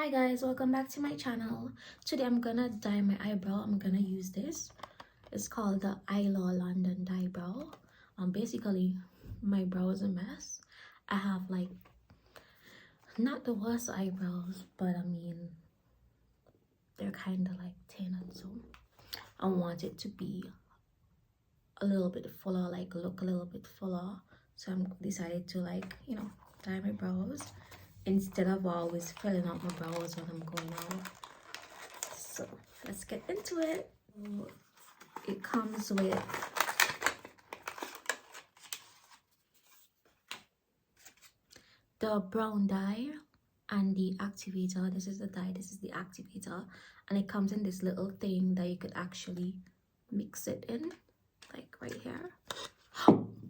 Hi guys, welcome back to my channel. Today I'm gonna dye my eyebrow. I'm gonna use this. It's called the Eylure London Dybrow. Basically my brow is a mess. I have like not the worst eyebrows, but I mean they're kind of like thin, and so I want it to be a little bit fuller, like look a little bit fuller. So I'm decided to dye my brows instead of always filling out my brows when I'm going out. So let's get into it. It comes with the brown dye and the activator. This is the dye, this is the activator, and it comes in this little thing that you could actually mix it in, like right here.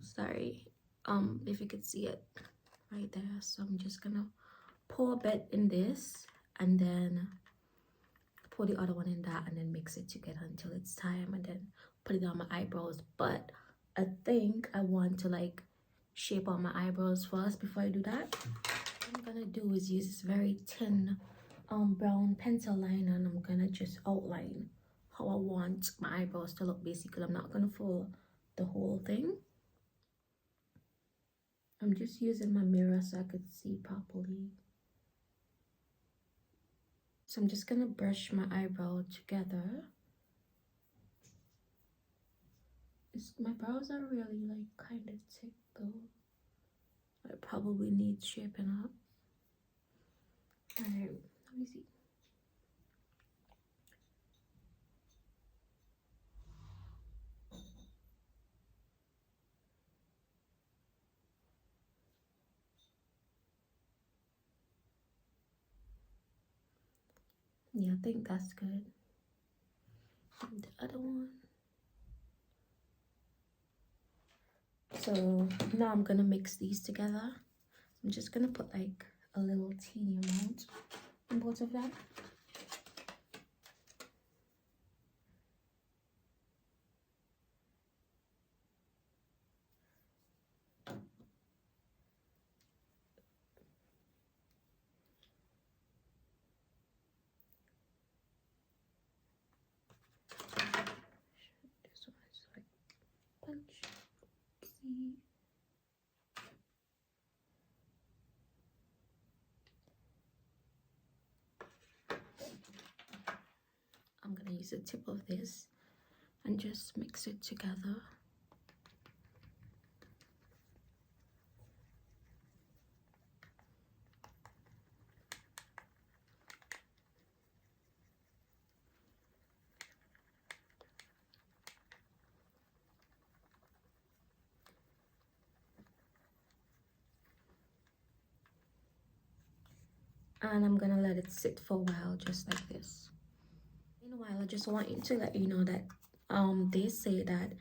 Sorry, if you could see it right there. So I'm just gonna pour a bit in this and then pour the other one in that and then mix it together until it's time, and then put it on my eyebrows. But I think I want to like shape out my eyebrows first before I do that. What I'm gonna do is use this very thin brown pencil liner, and I'm gonna just outline how I want my eyebrows to look. Basically, I'm not gonna fill the whole thing. I'm just using my mirror so I could see properly. So I'm just gonna brush my eyebrow together. My brows are really like kind of thick though. I probably need shaping up. Alright, let me see. Yeah, I think that's good. And the other one. So now I'm gonna mix these together. I'm just gonna put like a little teeny amount in both of them. This one is like punch. See. I'm gonna use the tip of this and just mix it together. And I'm gonna let it sit for a while, just like this. In a while, I just want to let you know that they say that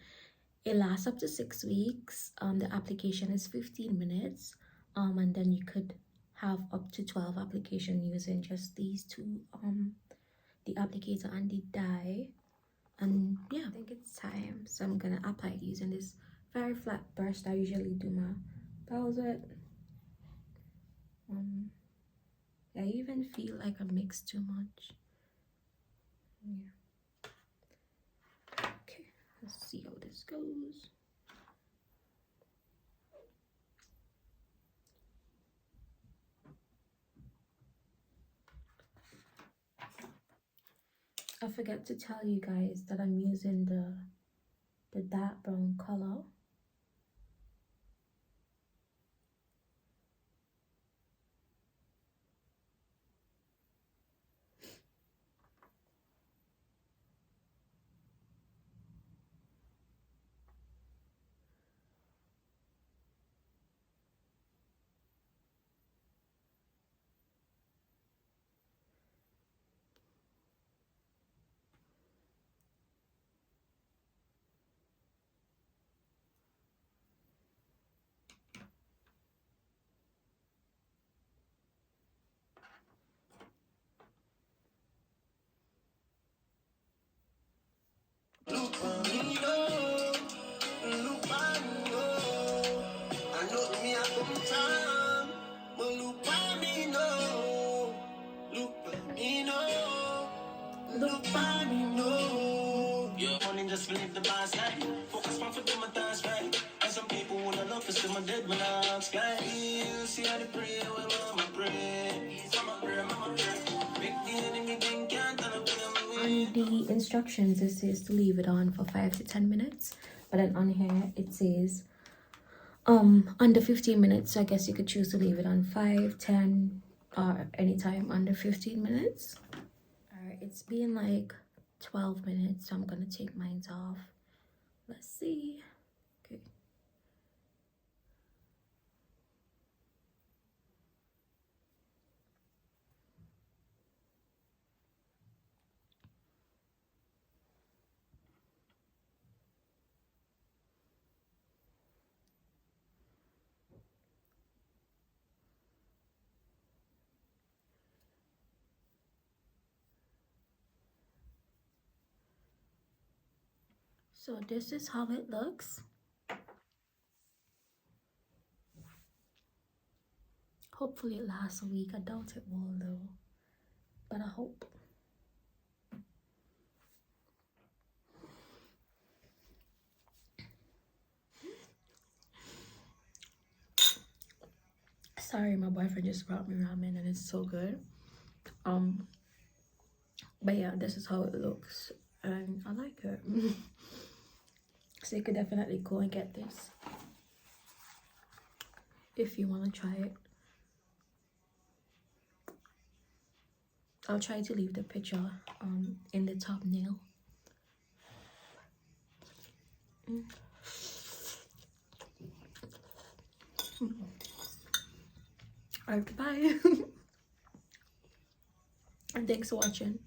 it lasts up to 6 weeks. The application is 15 minutes, and then you could have up to 12 application using just these two, the applicator and the dye. And yeah, I think it's time, so I'm gonna apply it using this very flat brush that I usually do my brows with. I even feel like I mixed too much. Yeah. Okay, let's see how this goes. I forgot to tell you guys that I'm using the dark brown color. Just believe the boss life. Focus on for them a task right. And some people would have loved to see my dead when I ask sky. You see how they pray when mama pray. Mama pray, mama pray. Make the enemy think can't tell them. On the instructions it says to leave it on for 5 to 10 minutes, but then on here it says under 15 minutes, so I guess you could choose to leave it on 5, 10, or anytime under 15 minutes. All right, it's been like 12 minutes, so I'm gonna take mine off. Let's see. Okay. So this is how it looks. Hopefully it lasts a week. I doubt it will though, but I hope. Sorry, my boyfriend just brought me ramen and it's so good. But yeah, this is how it looks and I like it. So you could definitely go and get this if you want to try it. I'll try to leave the picture in the thumbnail. Alright, bye. And thanks for watching.